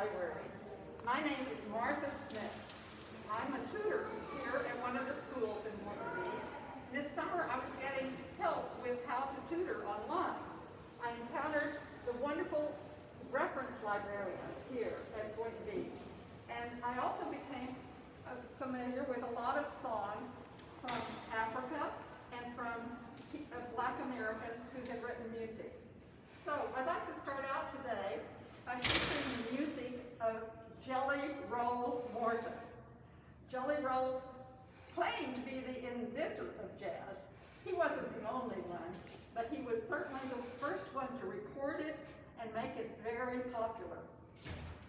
Library. My name is Martha Smith. I'm a tutor here at one of the schools in Boynton. This summer I was getting help with how to tutor online. I encountered the wonderful reference librarians here at Boynton Beach. And I also became familiar with a lot of songs from Africa and from Black Americans who have written music. So I'd like to start out today by featuring the music of Jelly Roll Morton. Jelly Roll claimed to be the inventor of jazz. He wasn't the only one, but he was certainly the first one to record it and make it very popular.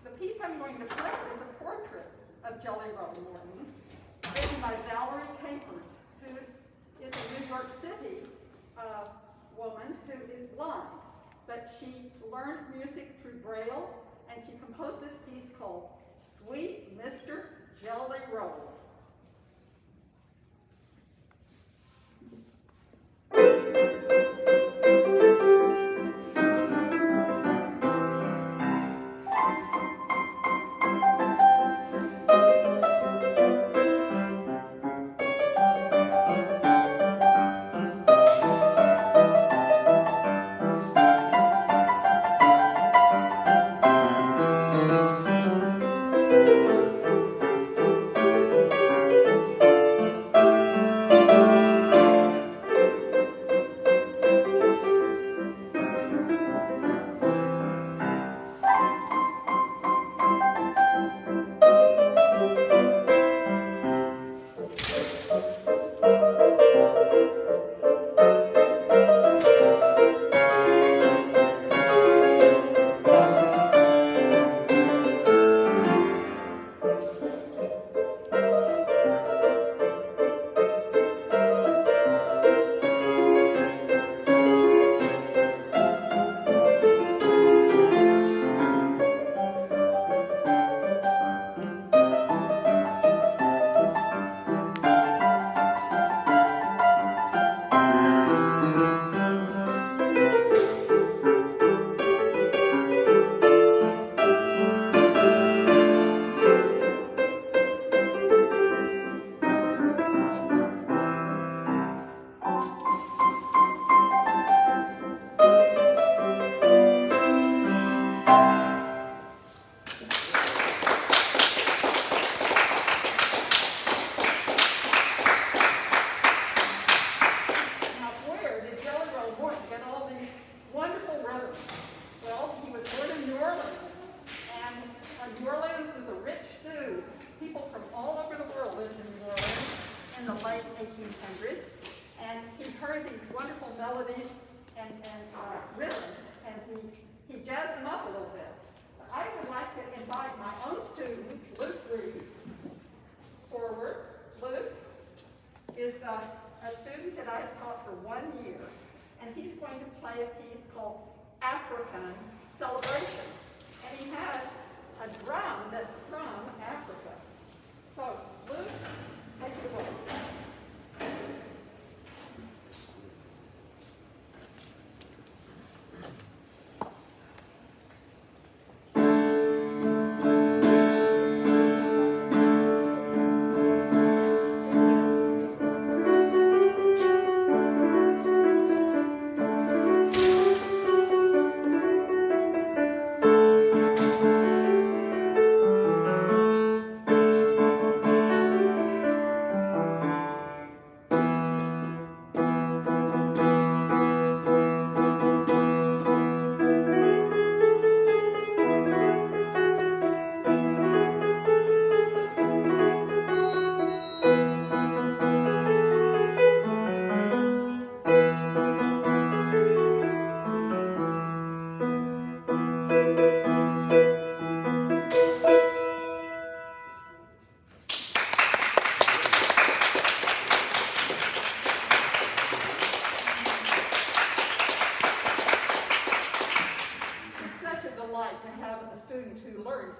The piece I'm going to play is a portrait of Jelly Roll Morton, written by Valerie Capers, who is a New York City woman who is blind. But she learned music through Braille, and she composed this piece called Sweet Mr. Jelly Roll.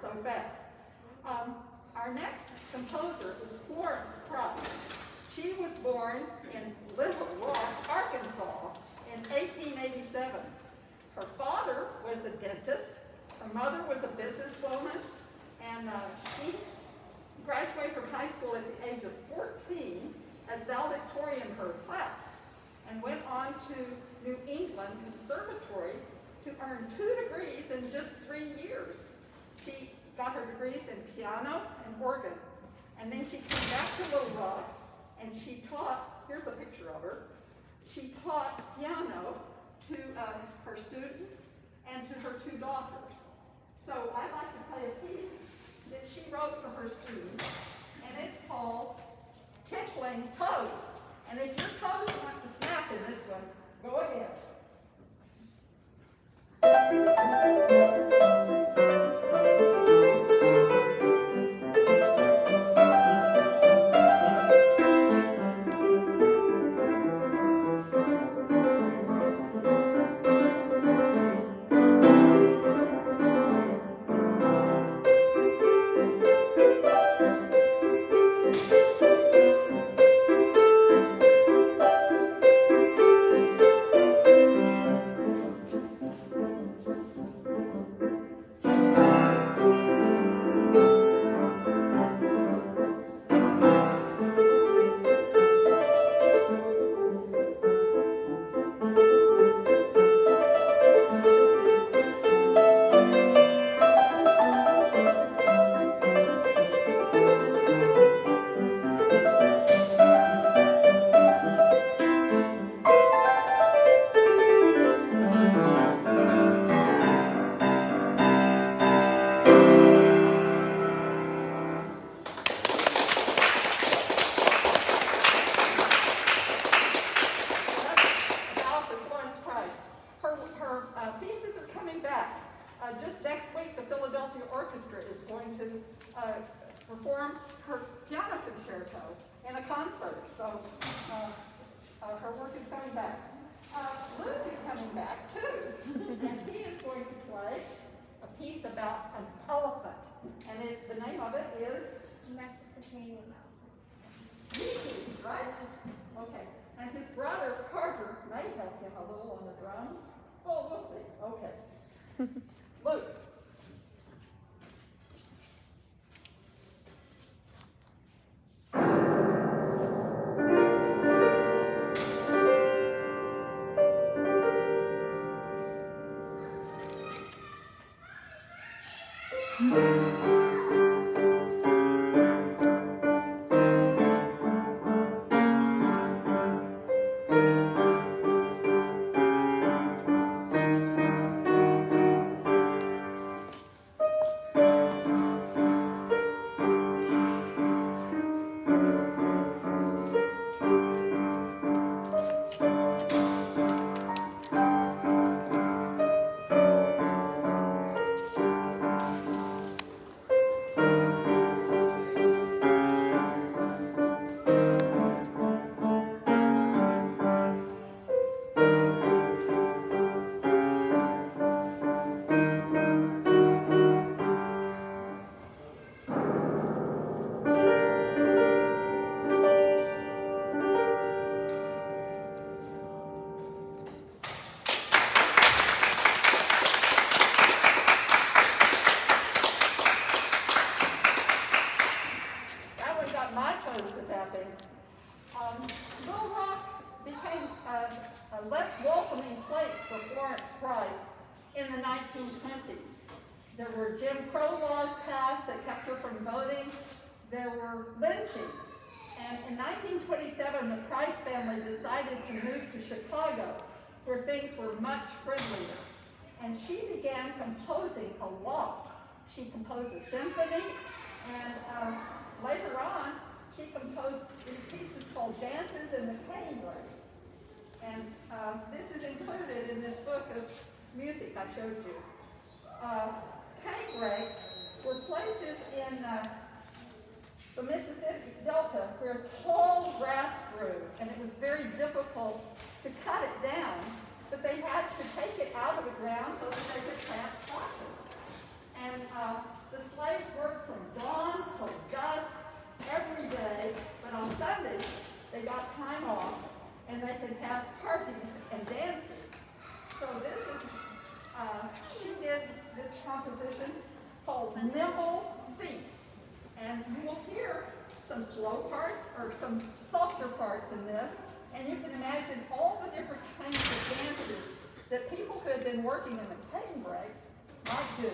So fast. Our next composer is Florence Price. She was born in Little Rock, Arkansas in 1887. Her father was a dentist, her Her mother was a businesswoman, and she graduated from high school at the age of 14 as valedictorian in her class, and went on to New England Conservatory to earn 2 degrees in just 3 years. She got her degrees in piano and organ, and then she came back to Little Rock, and she taught, here's a picture of her, she taught piano to her students and to her 2 daughters. So I'd like to play a piece that she wrote for her students, and it's called Tickling Toes. And if your toes want to snap in this one, go ahead. Just next week, the Philadelphia Orchestra is going to perform her piano concerto in a concert. So her work is coming back. Luke is coming back too, and he is going to play a piece about an elephant, and the name of it is Mesopotamia. right? Okay. And his brother Carter may help him a little on the drums. Well, we'll see. Okay. Luke. Little Rock became a less welcoming place for Florence Price in the 1920s. There were Jim Crow laws passed that kept her from voting. There were lynchings. And in 1927, the Price family decided to move to Chicago, where things were much friendlier. And she began composing a lot. She composed a symphony, and later on, she composed these pieces called Dances in the Cane Brakes. And this is included in this book of music I showed you. Cane brakes were places in the Mississippi Delta where tall grass grew, and it was very difficult to cut it down, but they had to take it out of the ground so that they could plant cotton. And the slaves worked from dawn till dusk every day, but on Sundays they got time off and they could have parties and dances. So this is, she did this competition compositions called Nimble Feet. And you will hear some slow parts or some softer parts in this, and you can imagine all the different kinds of dances that people who had been working in the cane breaks might do.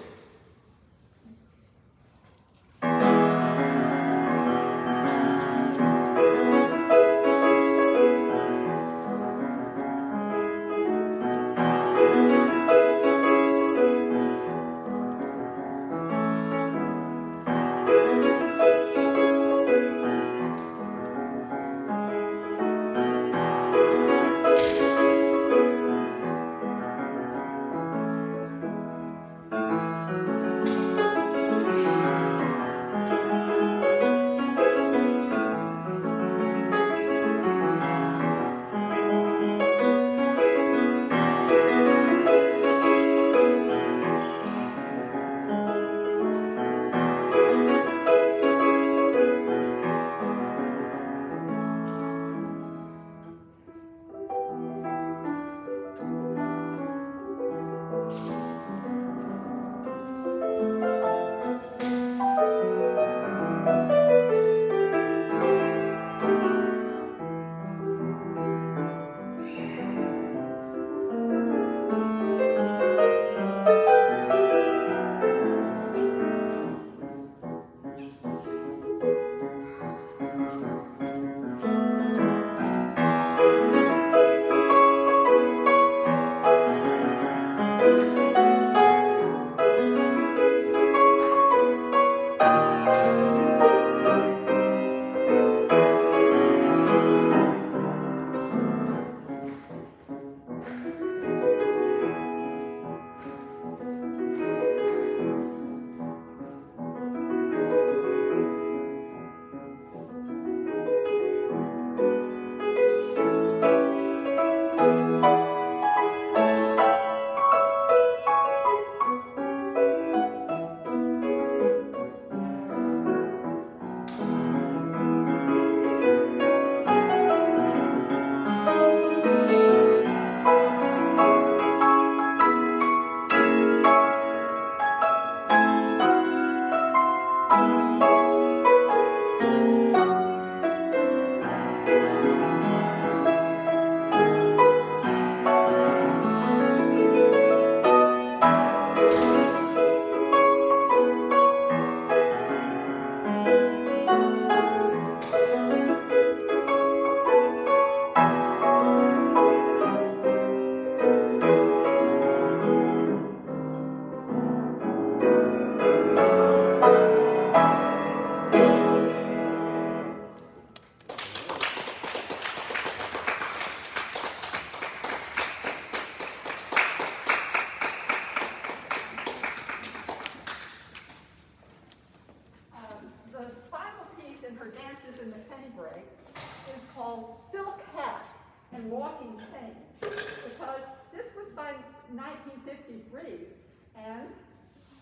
Walking cane, because this was by 1953, and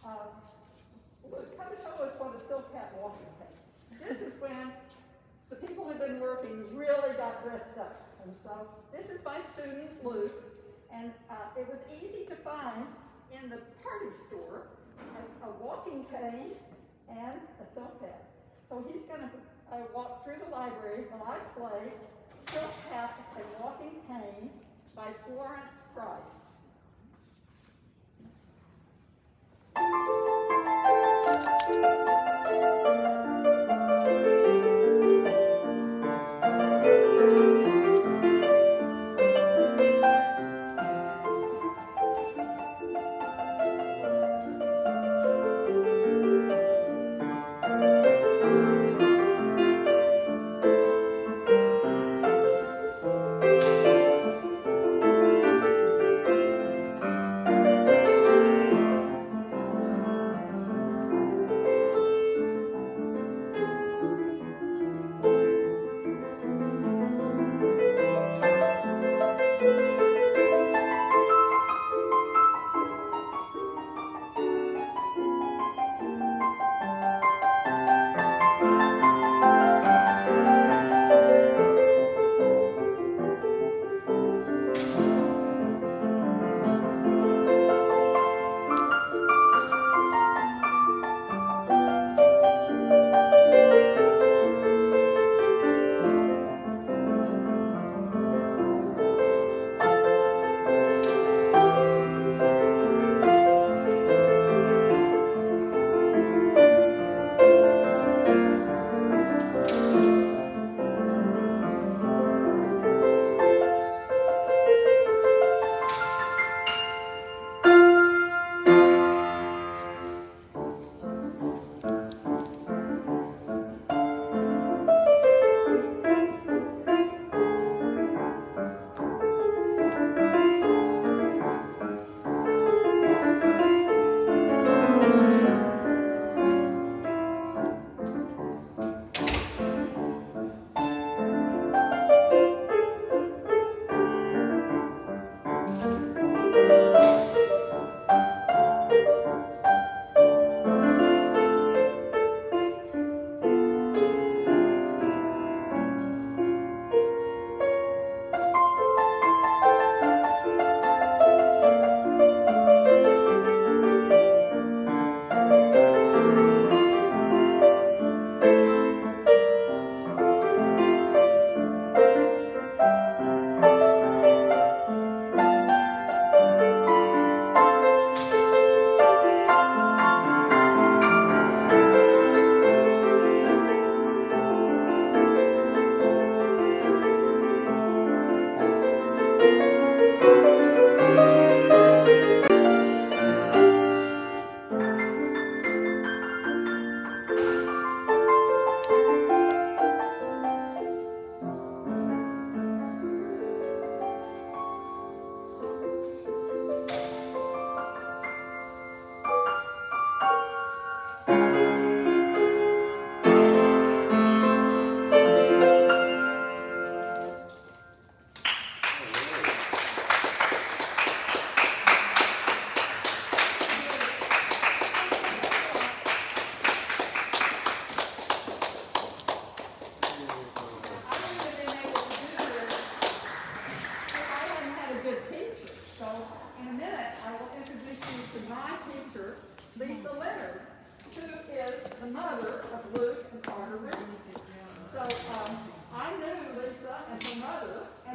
come to show us what a silk hat walking cane. This is when the people who've been working really got dressed up, and so this is by student Luke, and it was easy to find in the party store a walking cane and a silk hat. So he's going to walk through the library while I play Silk Hat and Walking Cane by Florence Price.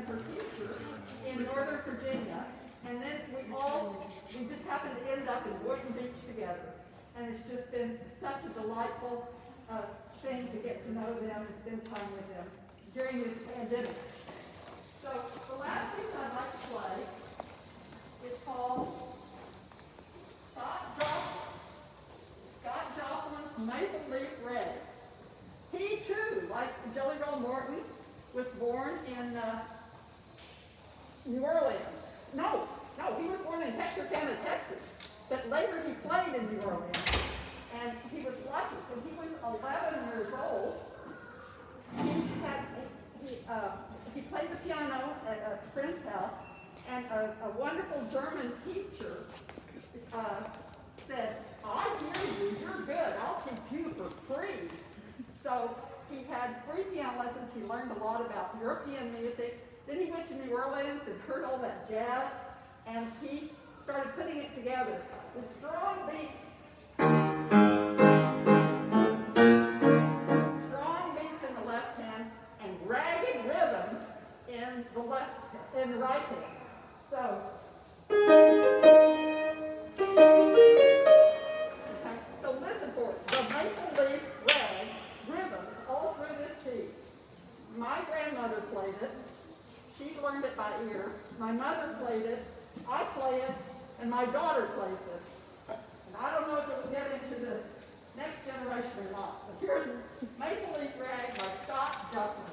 and her teacher in Northern Virginia. And then we just happened to end up in Boynton Beach together. And it's just been such a delightful thing to get to know them and spend time with them during this pandemic. So the last piece I'd like to play is called Scott Joplin's Maple Leaf Red. He too, like Jelly Roll Morton, was born in New Orleans. No, he was born in Texarkana, Texas. But later he played in New Orleans. And he was lucky. When he was 11 years old, he played the piano at a friend's house, and a wonderful German teacher said, "I hear you, you're good, I'll teach you for free." So he had free piano lessons. He learned a lot about European music. Then he went to New Orleans and heard all that jazz, and he started putting it together with strong beats in the left hand and ragged rhythms in the right hand. So, okay, so listen for it. The Maple Leaf Red rhythms all through this piece. My grandmother played it. She learned it by ear. My mother played it. I play it, and my daughter plays it. And I don't know if it will get into the next generation or not. But here's Maple Leaf Red by Scott Joplin.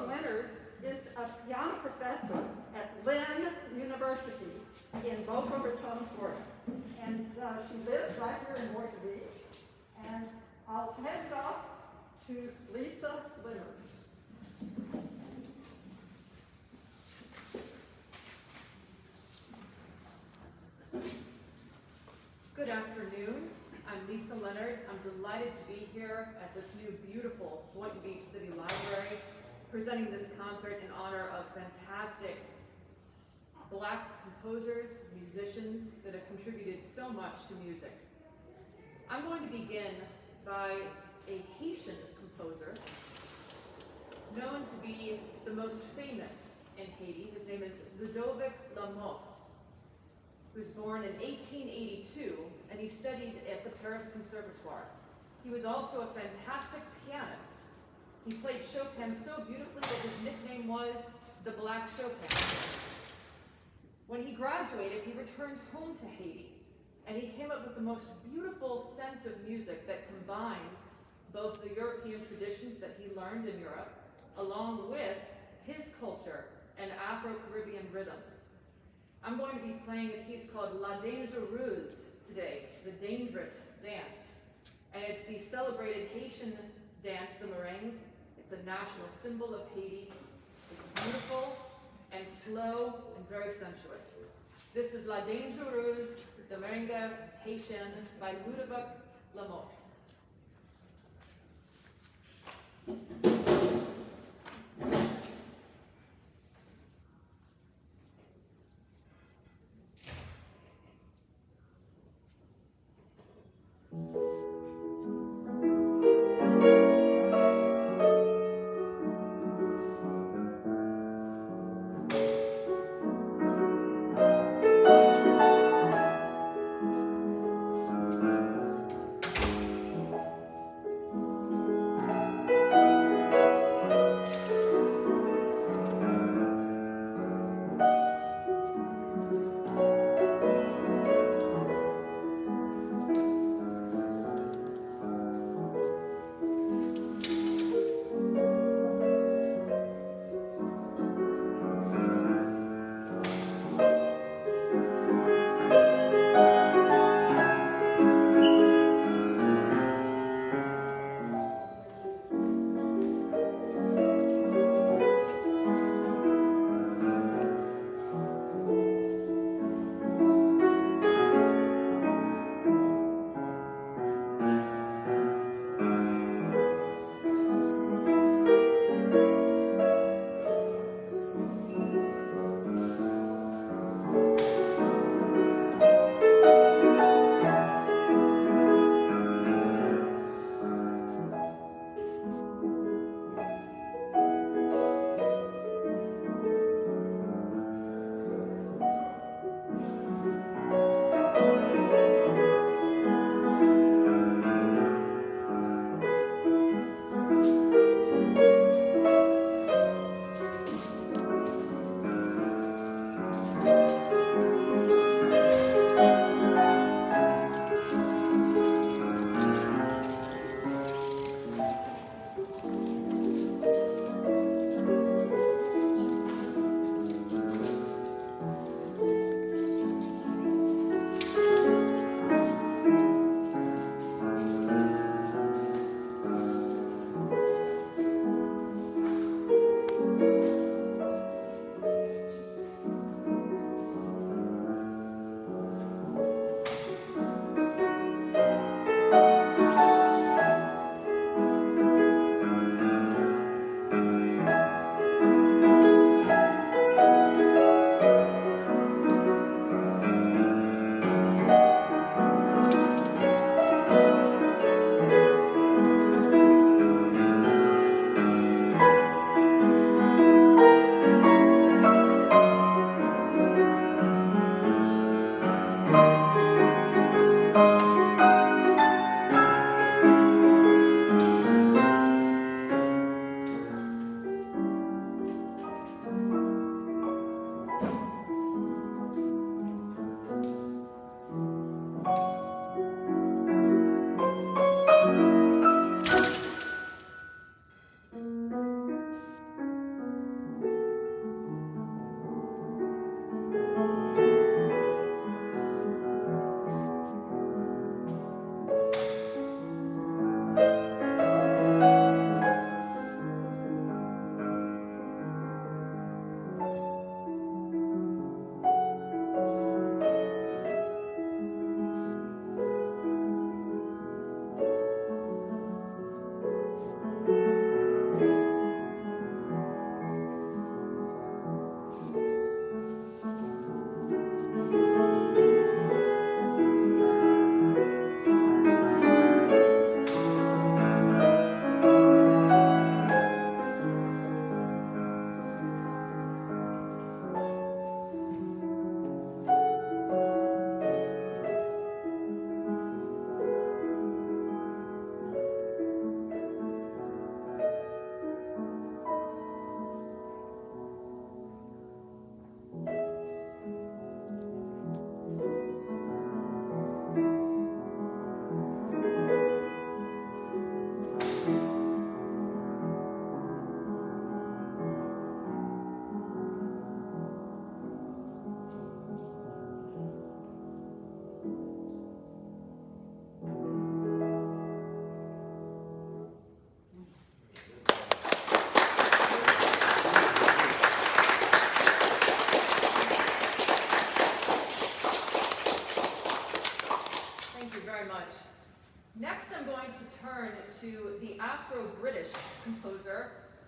Leonard is a piano professor at Leonard University in Boca Raton, Florida. And she lives right here in Boynton Beach. And I'll hand it off to Lisa Leonard. Good afternoon. I'm Lisa Leonard. I'm delighted to be here at this new beautiful Boynton Beach City Library, presenting this concert in honor of fantastic Black composers, musicians that have contributed so much to music. I'm going to begin by a Haitian composer, known to be the most famous in Haiti. His name is Ludovic Lamotte. He was born in 1882, and he studied at the Paris Conservatoire. He was also a fantastic pianist, He played Chopin so beautifully that his nickname was the Black Chopin. When he graduated, he returned home to Haiti, and he came up with the most beautiful sense of music that combines both the European traditions that he learned in Europe, along with his culture and Afro-Caribbean rhythms. I'm going to be playing a piece called La Dangereuse today, the dangerous dance. And it's the celebrated Haitian dance, the merengue. It's a national symbol of Haiti. It's beautiful and slow and very sensuous. This is La Dangereuse, the merengue Haitian by Ludovic Lamotte.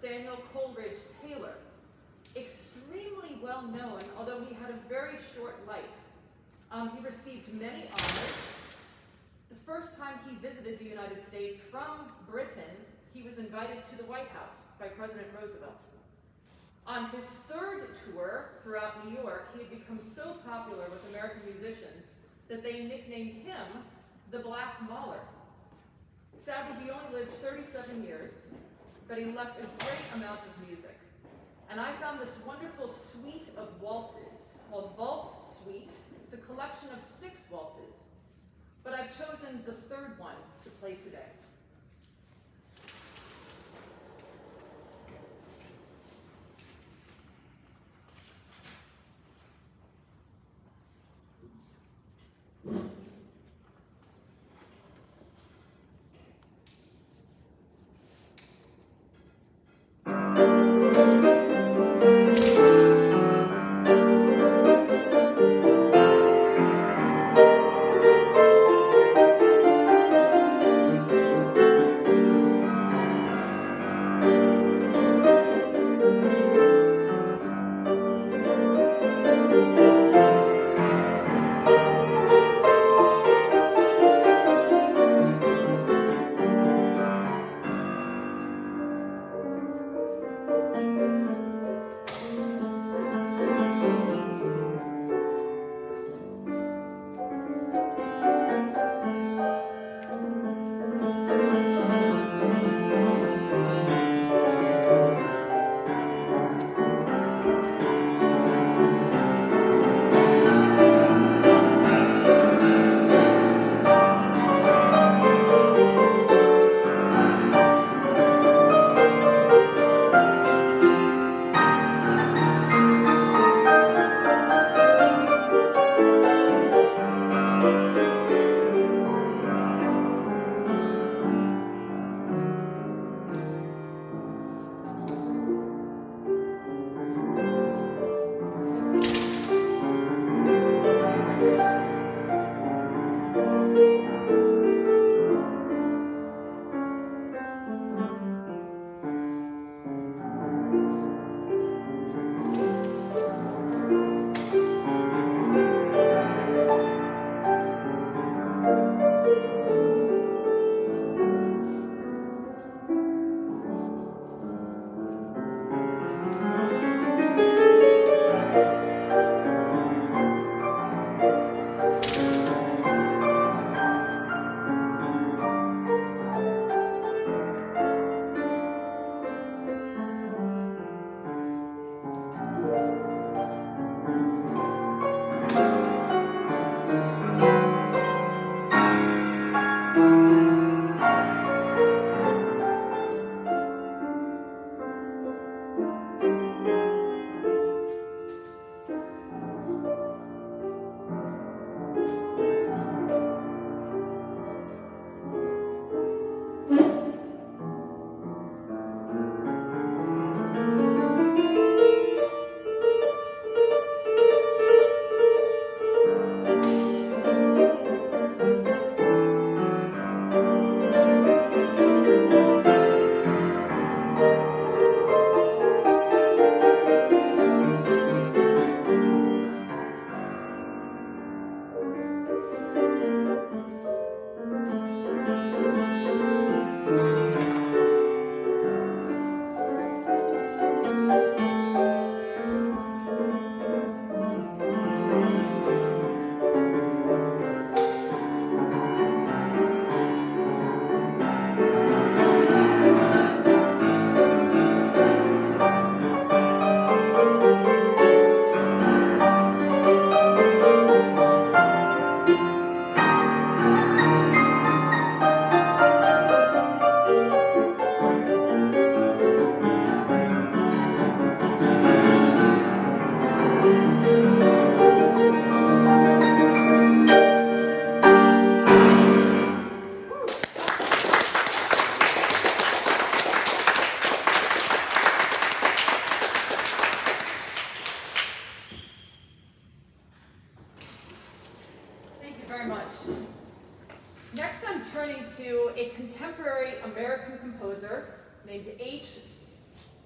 Samuel Coleridge Taylor, extremely well known, although he had a very short life. He received many honors. The first time he visited the United States from Britain, he was invited to the White House by President Roosevelt. On his third tour throughout New York, he had become so popular with American musicians that they nicknamed him the Black Mahler. Sadly, he only lived 37 years, but he left a great amount of music. And I found this wonderful suite of waltzes called Valse Suite. It's a collection of 6 waltzes, but I've chosen the third one to play today.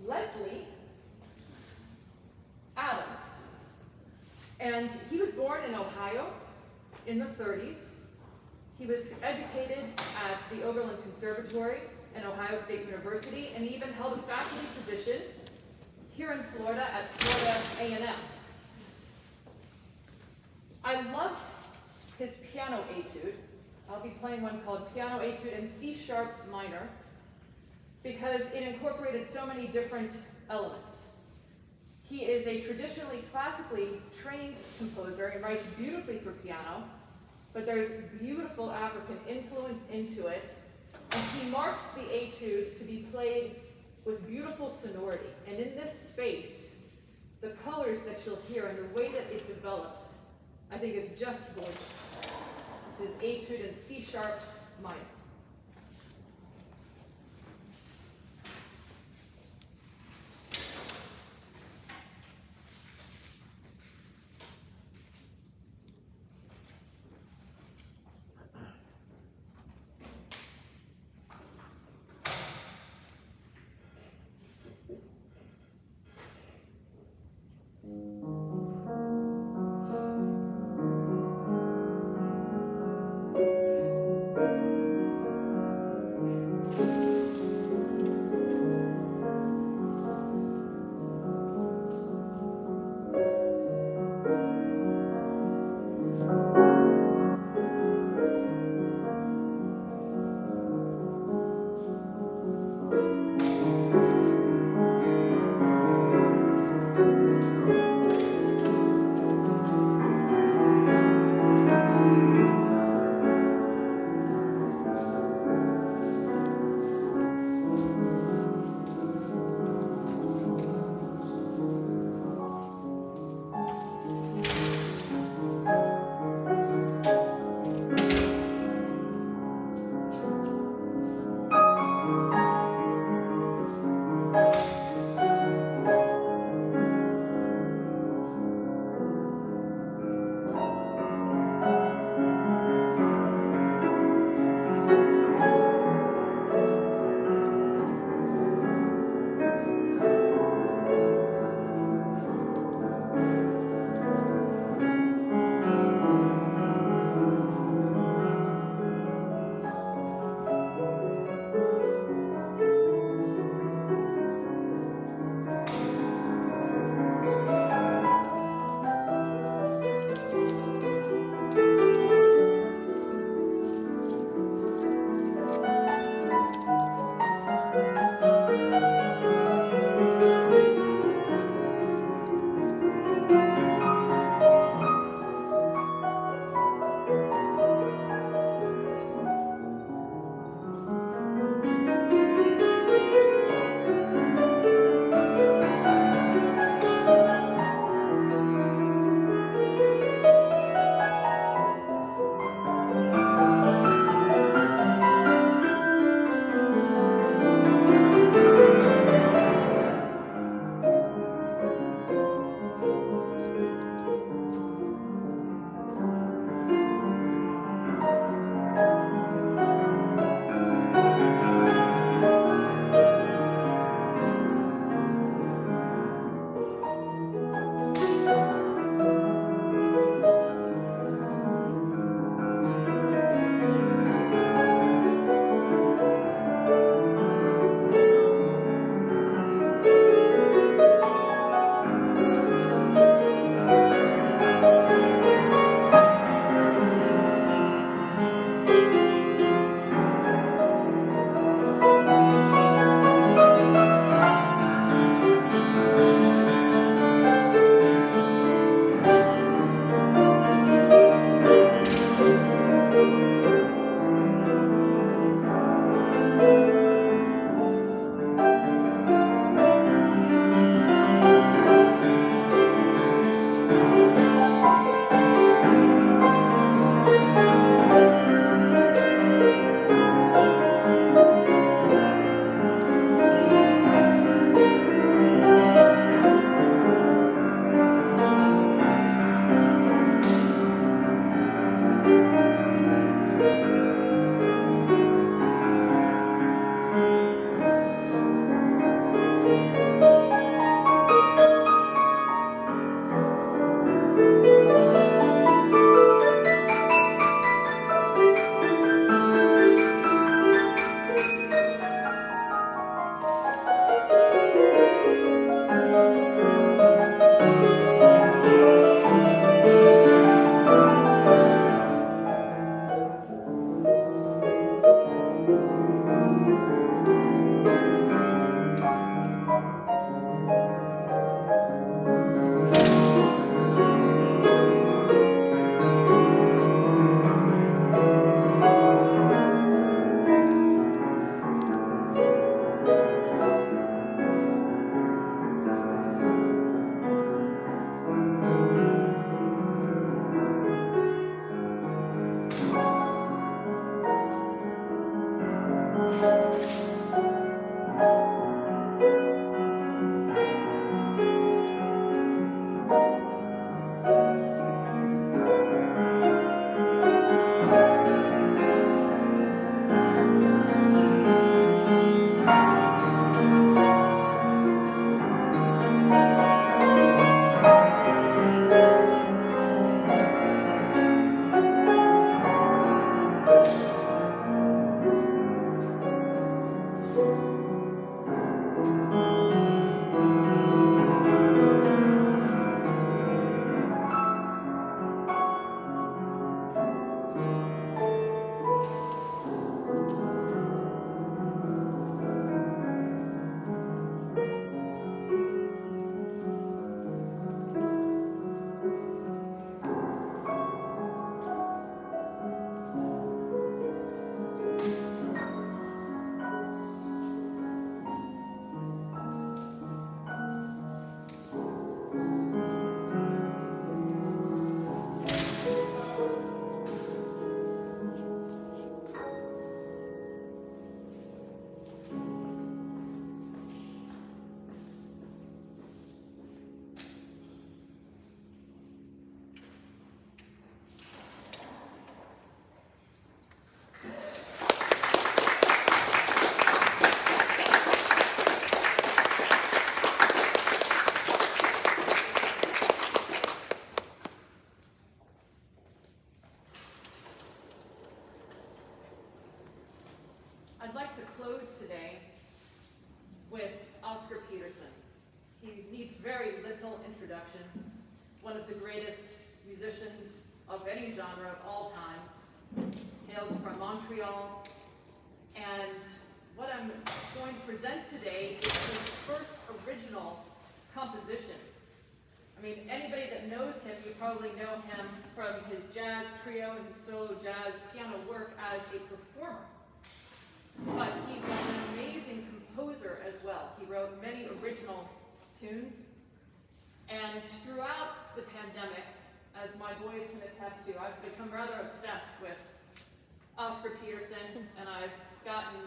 Leslie Adams. And he was born in Ohio in the 30s. He was educated at the Oberlin Conservatory and Ohio State University, and even held a faculty position here in Florida at Florida A&M. I loved his piano etude. I'll be playing one called Piano Etude in C# minor, because it incorporated so many different elements. He is a traditionally classically trained composer and writes beautifully for piano, but there's beautiful African influence into it, and he marks the etude to be played with beautiful sonority. And in this space, the colors that you'll hear and the way that it develops, I think is just gorgeous. This is etude in C# minor. He needs very little introduction. One of the greatest musicians of any genre of all times. Hails from Montreal. And what I'm going to present today is his first original composition. I mean, anybody that knows him, you probably know him from his jazz trio and solo jazz piano work as a performer. But he was an amazing composer as well. He wrote many original tunes. And throughout the pandemic, as my boys can attest to, I've become rather obsessed with Oscar Peterson, and I've gotten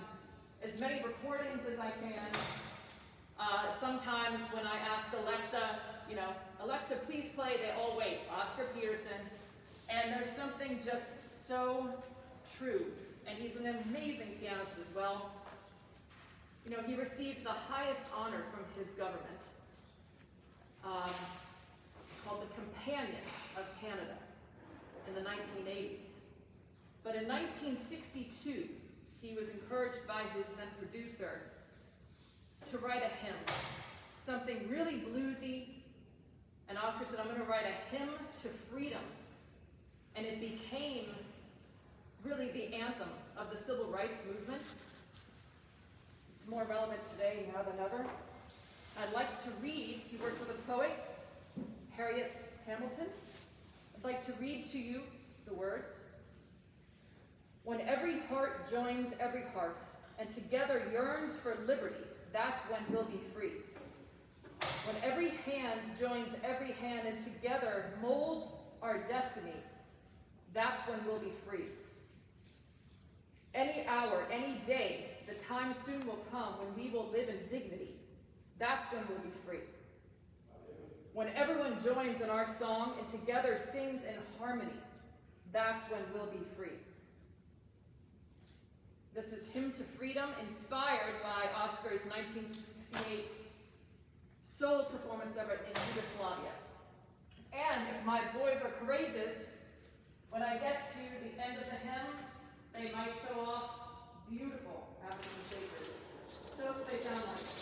as many recordings as I can. Sometimes when I ask Alexa, Alexa, please play, they all wait, Oscar Peterson. And there's something just so true. And he's an amazing pianist as well. He received the highest honor from his government, called the Companion of Canada in the 1980s. But in 1962, he was encouraged by his then producer to write a hymn, something really bluesy. And Oscar said, I'm going to write a hymn to freedom. And it became really the anthem of the civil rights movement. It's more relevant today now than ever. I'd like to read, he worked with a poet, Harriet Hamilton. I'd like to read to you the words. When every heart joins every heart, and together yearns for liberty, that's when we'll be free. When every hand joins every hand, and together molds our destiny, that's when we'll be free. Any hour, any day, the time soon will come when we will live in dignity. That's when we'll be free. When everyone joins in our song and together sings in harmony, that's when we'll be free. This is Hymn to Freedom, inspired by Oscar's 1968 solo performance of it in Yugoslavia. And if my boys are courageous, when I get to the end of the hymn, they might show off beautiful African shakers. Show us what they sound like.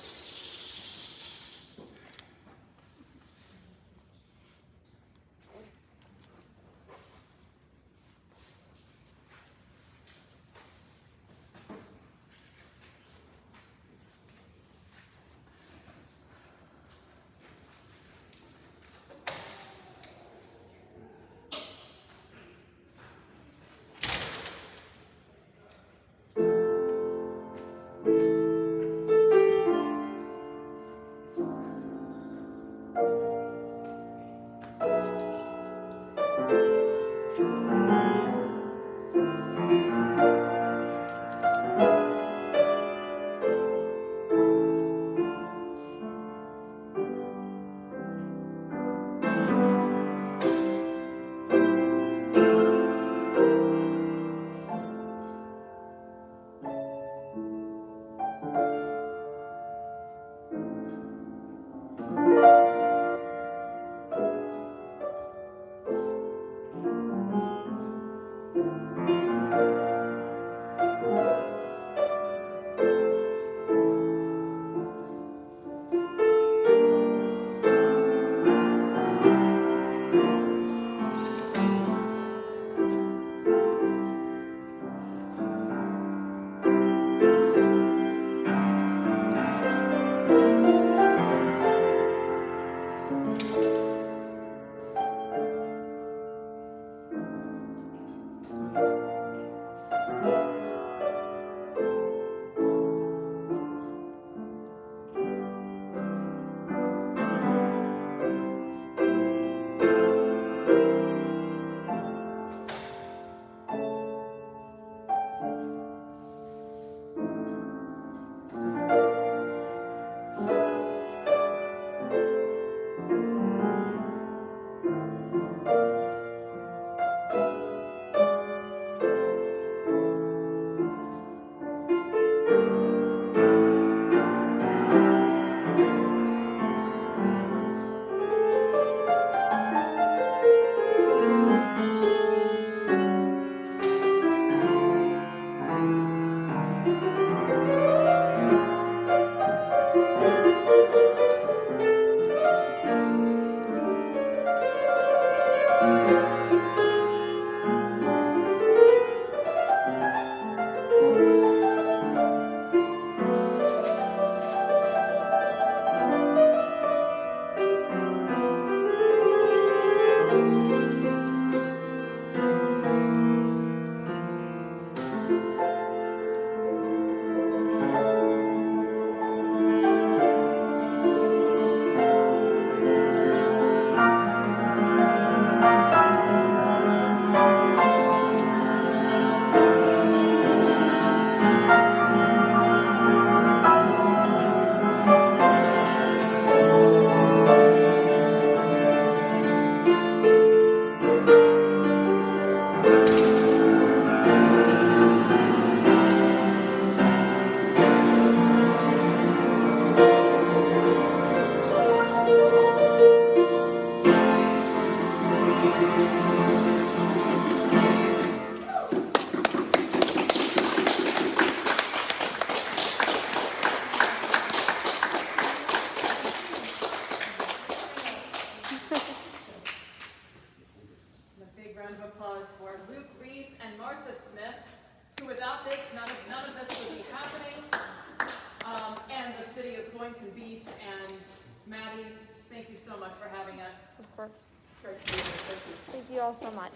this, none of this would be happening. And the city of Boynton Beach, and Maddie, thank you so much for having us. Of course. Thank you. Thank you all so much.